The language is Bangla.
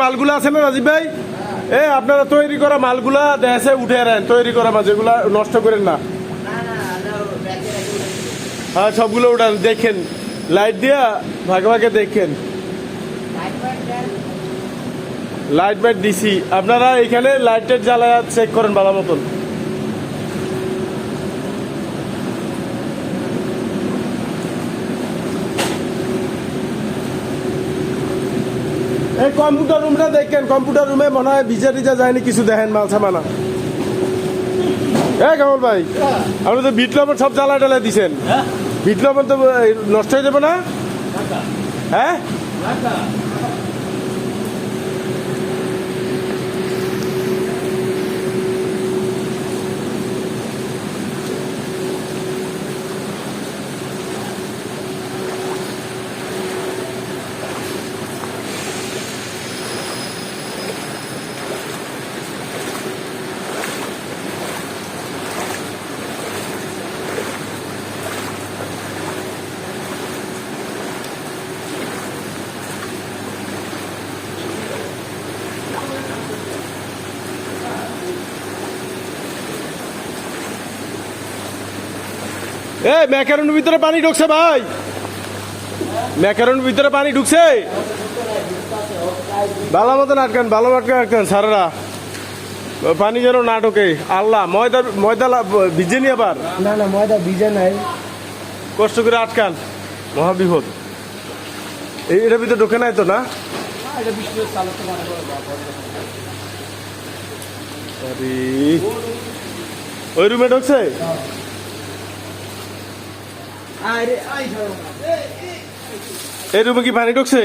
মালগুলা আছে না রাজীব ভাই, আপনারা তৈরি করা মালগুলা দেশে উঠে নেন, তৈরি করা মাছ যেগুলা নষ্ট করেন না। হ্যাঁ সবগুলো উঠান, দেখেন লাইট দিয়া ভাগে ভাগে দেখেন। লাইট ফাইট দিছি, আপনারা এখানে লাইটের জ্বালায় চেক করেন ভালো মতন। এই কম্পিউটার রুমটা দেখেন, কম্পিউটার রুমে মনে হয় ভিজা টিজা যায়নি কিছু, দেখেন মাল সামানা। কামাল ভাই আপনি তো বিট লবণ সব জ্বালা টালা দিচ্ছেন, বিট লবণ তো নষ্ট হয়ে যাবে না? হ্যাঁ ম্যাকারনের ভিতরে পানি ঢুকছে ভাই, ম্যাকারনের ভিতরে পানি ঢুকছে, ভালো মতন আটকান, ভালো মতন আটকান সারারা, পানি যেন না ঢোকে। আল্লাহ ময়দা ময়দা ভিজে নি আবার, না না ময়দা ভিজে নাই, কষ্ট করে আটকান, মহাবিপদ। এটার ভিতরে ঢোকে নাই তো না? ওই রুমে ঢুকছে? এই রুমে কি পানি ঢুকছে?